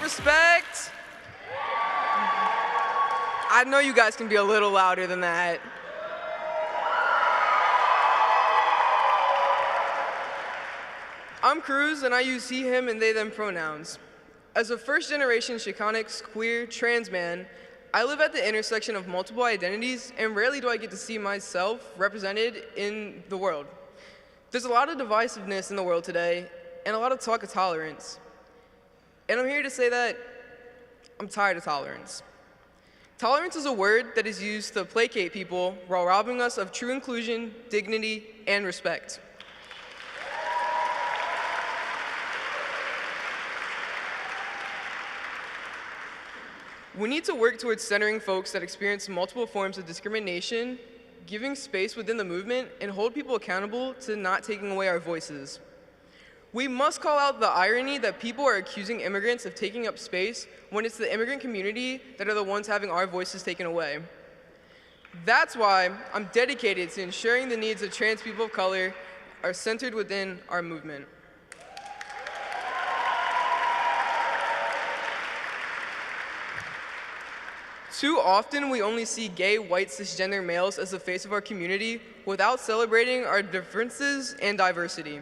about respect? I know you guys can be a little louder than that. I'm Cruz, and I use he, him, and they, them pronouns. As a first-generation Chicanx, queer, trans man, I live at the intersection of multiple identities, and rarely do I get to see myself represented in the world. There's a lot of divisiveness in the world today, and a lot of talk of tolerance. And I'm here to say that I'm tired of tolerance. Tolerance is a word that is used to placate people while robbing us of true inclusion, dignity, and respect. We need to work towards centering folks that experience multiple forms of discrimination, giving space within the movement, and hold people accountable to not taking away our voices. We must call out the irony that people are accusing immigrants of taking up space when it's the immigrant community that are the ones having our voices taken away. That's why I'm dedicated to ensuring the needs of trans people of color are centered within our movement. Too often, we only see gay, white, cisgender males as the face of our community without celebrating our differences and diversity.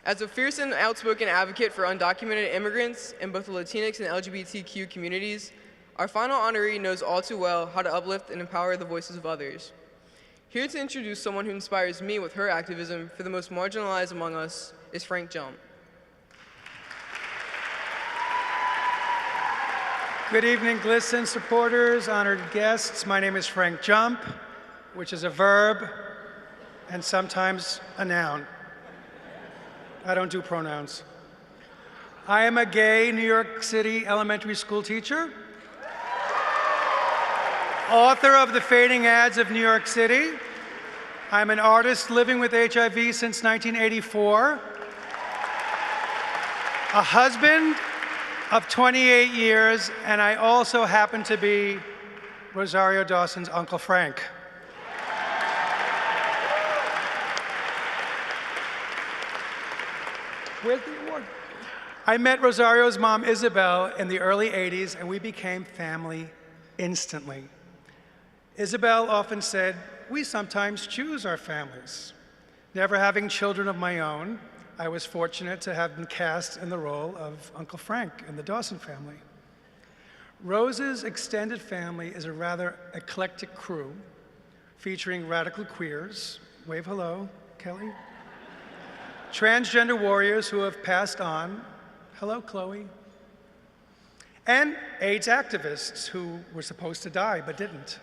As a fierce and outspoken advocate for undocumented immigrants in both the Latinx and LGBTQ communities, our final honoree knows all too well how to uplift and empower the voices of others. Here to introduce someone who inspires me with her activism for the most marginalized among us is Frank Jump. Good evening, GLSEN supporters, honored guests. My name is Frank Jump, which is a verb and sometimes a noun. I don't do pronouns. I am a gay New York City elementary school teacher, author of The Fading Ads of New York City. I'm an artist living with HIV since 1984, a husband of 28 years, and I also happen to be Rosario Dawson's Uncle Frank. Where's the award? I met Rosario's mom, Isabel, in the early 80s, and we became family instantly. Isabel often said, "We sometimes choose our families." Never having children of my own, I was fortunate to have been cast in the role of Uncle Frank in the Dawson family. Rose's extended family is a rather eclectic crew featuring radical queers, wave hello, Kelly, transgender warriors who have passed on, hello, Chloe, and AIDS activists who were supposed to die but didn't.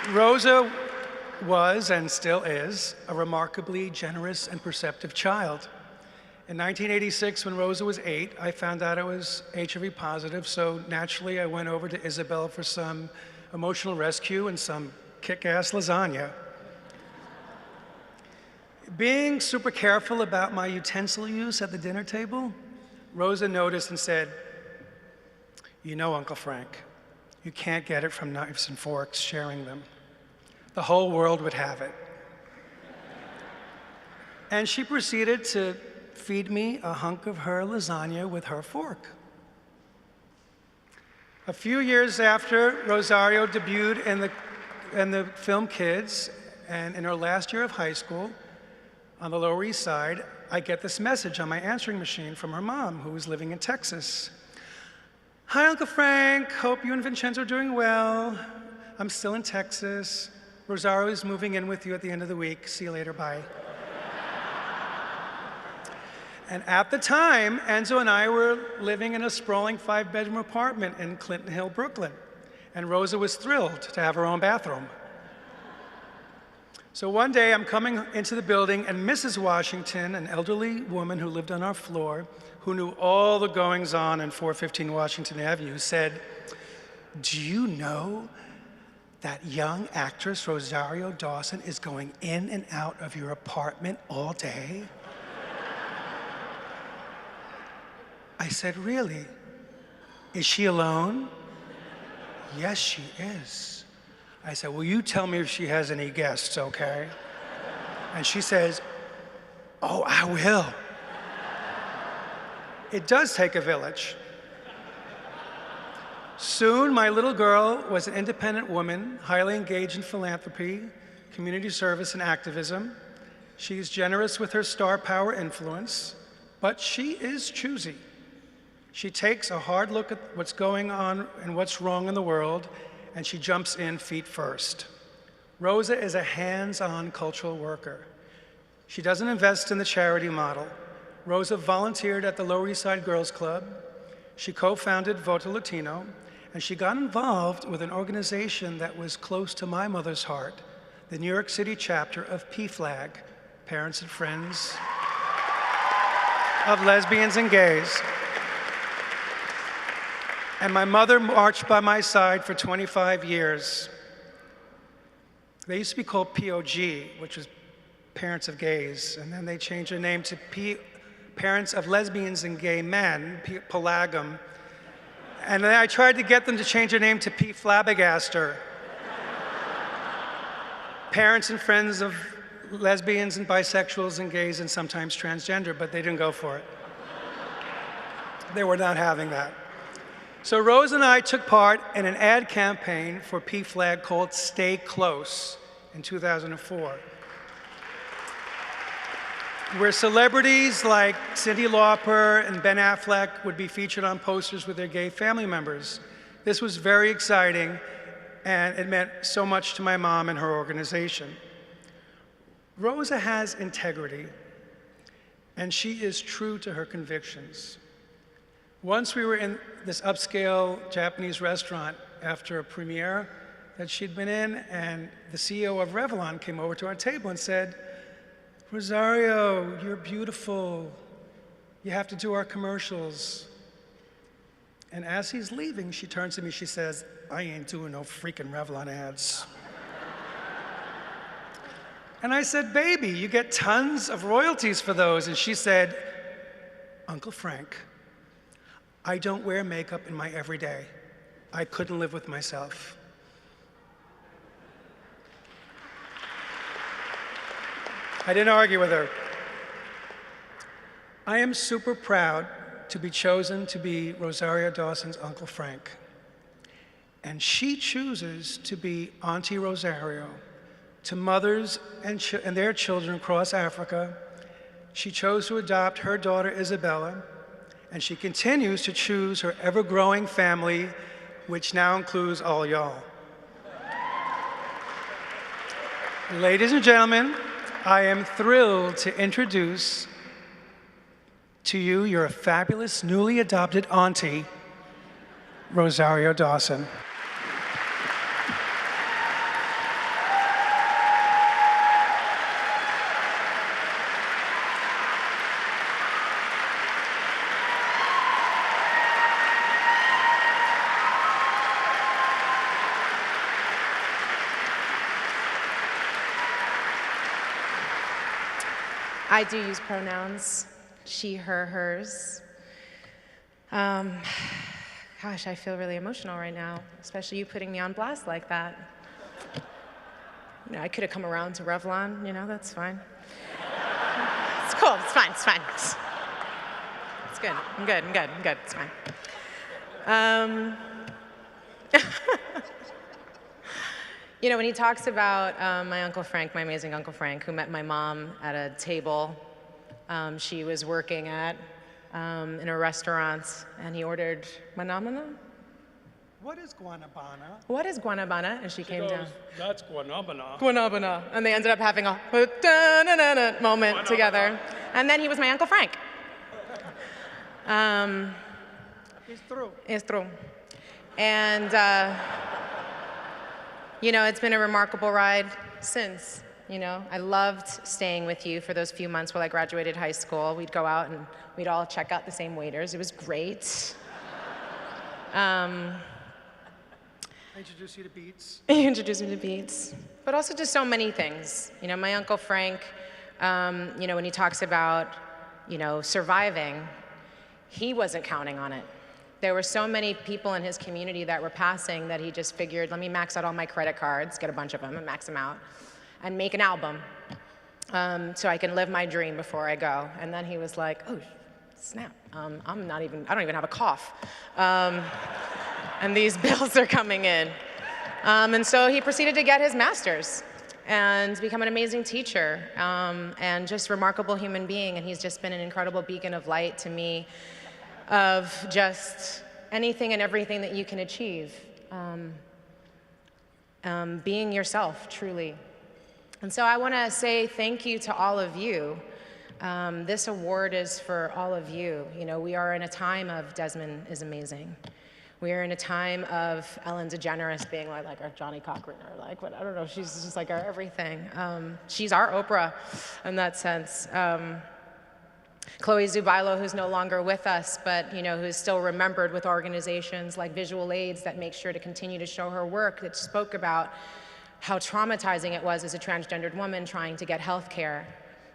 Rosa was, and still is, a remarkably generous and perceptive child. In 1986, when Rosa was 8, I found out I was HIV positive, so naturally I went over to Isabel for some emotional rescue and some kick-ass lasagna. Being super careful about my utensil use at the dinner table, Rosa noticed and said, "You know, Uncle Frank, you can't get it from knives and forks sharing them. The whole world would have it." And she proceeded to feed me a hunk of her lasagna with her fork. A few years after Rosario debuted in the film Kids, and in her last year of high school on the Lower East Side, I get this message on my answering machine from her mom, who was living in Texas. "Hi, Uncle Frank. Hope you and Vincenzo are doing well. I'm still in Texas. Rosario is moving in with you at the end of the week. See you later, bye." And at the time, Enzo and I were living in a sprawling 5-bedroom apartment in Clinton Hill, Brooklyn. And Rosa was thrilled to have her own bathroom. So one day I'm coming into the building, and Mrs. Washington, an elderly woman who lived on our floor, who knew all the goings-on in 415 Washington Avenue, said, "Do you know that young actress Rosario Dawson is going in and out of your apartment all day?" I said, "Really? Is she alone?" "Yes, she is. I said, will you tell me if she has any guests, okay? And she says, oh, I will. It does take a village. Soon, my little girl was an independent woman, highly engaged in philanthropy, community service, and activism. She's generous with her star power influence, but she is choosy. She takes a hard look at what's going on and what's wrong in the world, and she jumps in feet first. Rosa is a hands-on cultural worker. She doesn't invest in the charity model. Rosa volunteered at the Lower East Side Girls Club. She co-founded Voto Latino, and she got involved with an organization that was close to my mother's heart, the New York City chapter of PFLAG, Parents and Friends of Lesbians and Gays. And my mother marched by my side for 25 years. They used to be called POG, which was Parents of Gays, and then they changed their name to Parents of Lesbians and Gay Men, Pelagum. And then I tried to get them to change their name to P. Flabbergaster. Parents and Friends of Lesbians and Bisexuals and Gays and sometimes Transgender, but they didn't go for it. They were not having that. So Rose and I took part in an ad campaign for PFLAG called Stay Close in 2004. Where celebrities like Cyndi Lauper and Ben Affleck would be featured on posters with their gay family members. This was very exciting, and it meant so much to my mom and her organization. Rosa has integrity, and she is true to her convictions. Once we were in this upscale Japanese restaurant after a premiere that she'd been in, and the CEO of Revlon came over to our table and said, Rosario, you're beautiful. You have to do our commercials. And as he's leaving, she turns to me, she says, I ain't doing no freaking Revlon ads. And I said, baby, you get tons of royalties for those. And she said, Uncle Frank, I don't wear makeup in my everyday. I couldn't live with myself. I didn't argue with her. I am super proud to be chosen to be Rosario Dawson's Uncle Frank. And she chooses to be Auntie Rosario to mothers and their children across Africa. She chose to adopt her daughter Isabella, and she continues to choose her ever-growing family, which now includes all y'all. Ladies and gentlemen, I am thrilled to introduce to you your fabulous newly adopted auntie, Rosario Dawson. I do use pronouns, she, her, hers. Gosh, I feel really emotional right now, especially you putting me on blast like that. You know, I could have come around to Revlon, you know, that's fine. It's cool, it's fine, it's fine. It's good, I'm good, I'm good, I'm good, it's fine. You know, when he talks about my Uncle Frank, my amazing Uncle Frank, who met my mom at a table she was working at in a restaurant, and he ordered manamana. What is guanabana? What is guanabana? And she came goes, down. That's guanabana. Guanabana. And they ended up having a moment Guanabana. together. And then he was my Uncle Frank. It's true. It's true. And, you know, it's been a remarkable ride since, you know. I loved staying with you for those few months while I graduated high school. We'd go out and we'd all check out the same waiters. It was great. Introduce you to Beats. He introduced me to Beats, but also just so many things. You know, my Uncle Frank, you know, when he talks about, you know, surviving, he wasn't counting on it. There were so many people in his community that were passing that he just figured, let me max out all my credit cards, get a bunch of them and max them out, and make an album so I can live my dream before I go. And then he was like, oh, snap, I don't even have a cough. And these bills are coming in. And so he proceeded to get his master's and become an amazing teacher and just remarkable human being. And he's just been an incredible beacon of light to me of just anything and everything that you can achieve. Being yourself, truly. And so I want to say thank you to all of you. This award is for all of you. You know, we are in a time of Desmond is amazing. We are in a time of Ellen DeGeneres being like our Johnny Cochran, or like, what, I don't know, she's just like our everything. She's our Oprah in that sense. Chloe Zubailo, who's no longer with us, but you know, who's still remembered with organizations like Visual Aids that make sure to continue to show her work, that spoke about how traumatizing it was as a transgendered woman trying to get health care.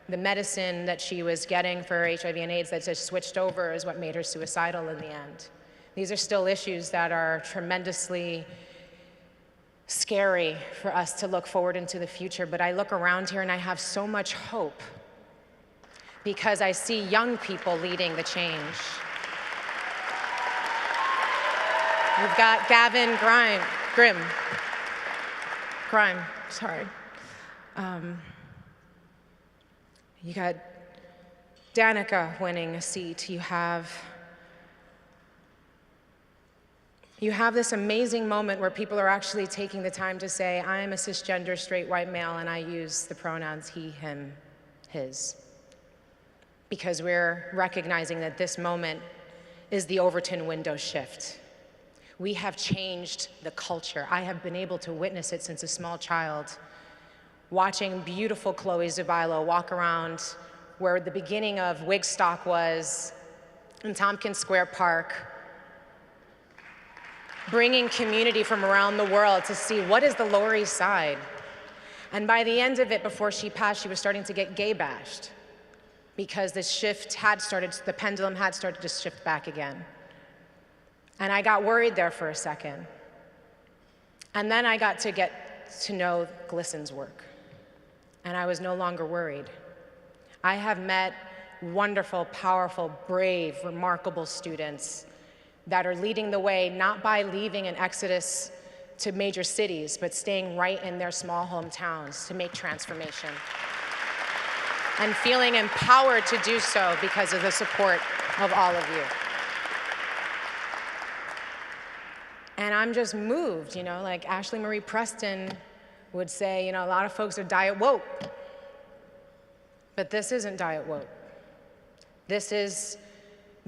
The medicine that she was getting for HIV and AIDS that just switched over is what made her suicidal in the end. These are still issues that are tremendously scary for us to look forward into the future, but I look around here and I have so much hope because I see young people leading the change. We've got Gavin Grime, sorry. You got Danica winning a seat. You have this amazing moment where people are actually taking the time to say, I am a cisgender straight white male and I use the pronouns he, him, his. Because we're recognizing that this moment is the Overton window shift. We have changed the culture. I have been able to witness it since a small child, watching beautiful Chloe Zubailo walk around where the beginning of Wigstock was in Tompkins Square Park, bringing community from around the world to see what is the Lower East Side. And by the end of it, before she passed, she was starting to get gay bashed because the shift had started, the pendulum had started to shift back again. And I got worried there for a second. And then I got to get to know GLSEN's work. And I was no longer worried. I have met wonderful, powerful, brave, remarkable students that are leading the way, not by leaving an exodus to major cities, but staying right in their small hometowns to make transformation. And feeling empowered to do so because of the support of all of you. And I'm just moved, you know, like Ashley Marie Preston would say, you know, a lot of folks are diet woke. But this isn't diet woke. This is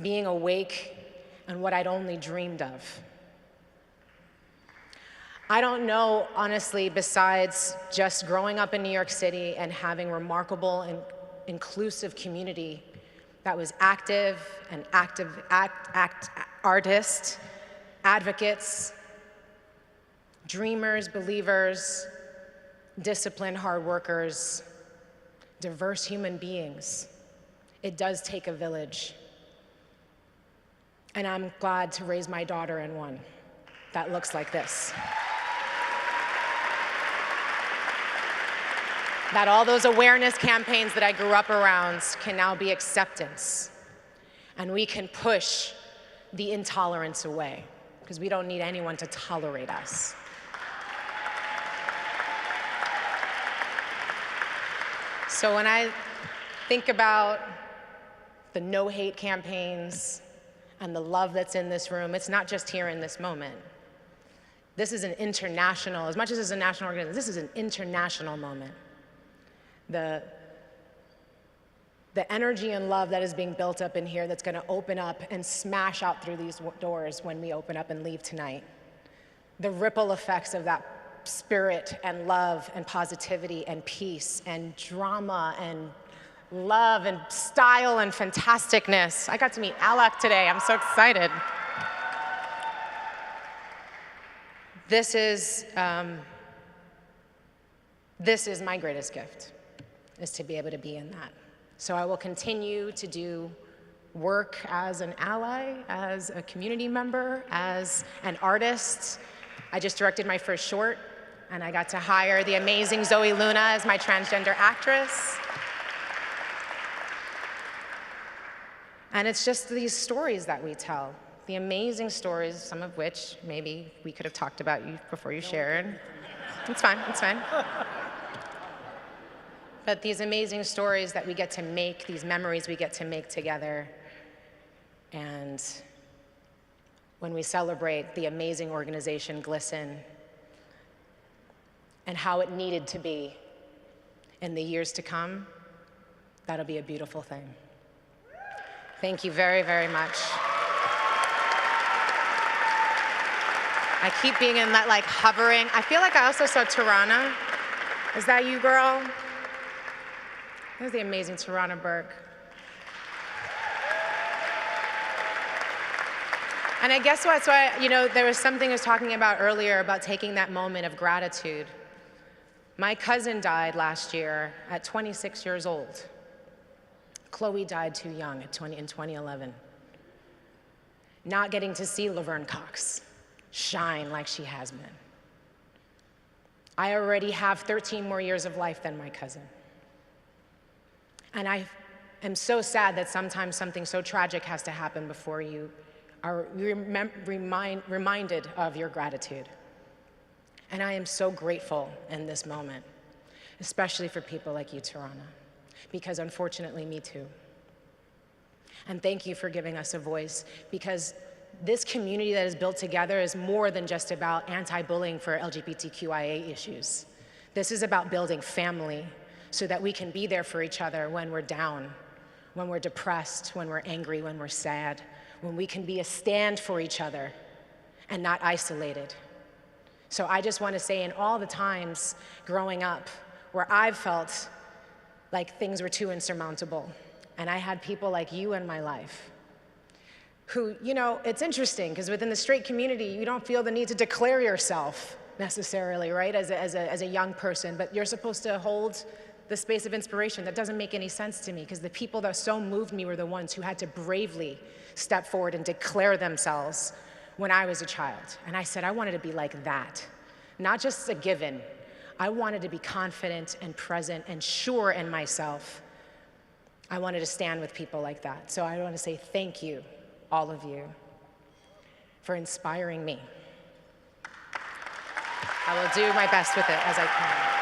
being awake and what I'd only dreamed of. I don't know, honestly, besides just growing up in New York City and having remarkable and inclusive community that was active and artists, advocates, dreamers, believers, disciplined hard workers, diverse human beings. It does take a village. And I'm glad to raise my daughter in one that looks like this. That all those awareness campaigns that I grew up around can now be acceptance. And we can push the intolerance away, because we don't need anyone to tolerate us. So when I think about the no-hate campaigns and the love that's in this room, it's not just here in this moment. This is an international, as much as it's a national organization, this is an international moment. The energy and love that is being built up in here that's gonna open up and smash out through these doors when we open up and leave tonight. The ripple effects of that spirit and love and positivity and peace and drama and love and style and fantasticness. I got to meet Alec today, I'm so excited. This is my greatest gift, is to be able to be in that. So I will continue to do work as an ally, as a community member, as an artist. I just directed my first short, and I got to hire the amazing Zoe Luna as my transgender actress. And it's just these stories that we tell, the amazing stories, some of which maybe we could have talked about you before you shared. It's fine, it's fine. But these amazing stories that we get to make, these memories we get to make together, and when we celebrate the amazing organization GLSEN and how it needed to be in the years to come, that'll be a beautiful thing. Thank you very, very much. I keep being in that, like, hovering. I feel like I also saw Tarana. Is that you, girl? There's the amazing Tarana Burke. And I guess that's why, you know, there was something I was talking about earlier about taking that moment of gratitude. My cousin died last year at 26 years old. Chloe died too young in 2011. Not getting to see Laverne Cox shine like she has been. I already have 13 more years of life than my cousin. And I am so sad that sometimes something so tragic has to happen before you are reminded of your gratitude. And I am so grateful in this moment, especially for people like you, Tarana, because unfortunately, me too. And thank you for giving us a voice, because this community that is built together is more than just about anti-bullying for LGBTQIA issues. This is about building family so that we can be there for each other when we're down, when we're depressed, when we're angry, when we're sad, when we can be a stand for each other and not isolated. So I just want to say, in all the times growing up where I've felt like things were too insurmountable, and I had people like you in my life who, you know, it's interesting because within the straight community, you don't feel the need to declare yourself necessarily, right, as a young person, but you're supposed to hold the space of inspiration. That doesn't make any sense to me, because the people that so moved me were the ones who had to bravely step forward and declare themselves when I was a child. And I said I wanted to be like that, not just a given. I wanted to be confident and present and sure in myself. I wanted to stand with people like that. So I want to say thank you, all of you, for inspiring me. I will do my best with it as I can.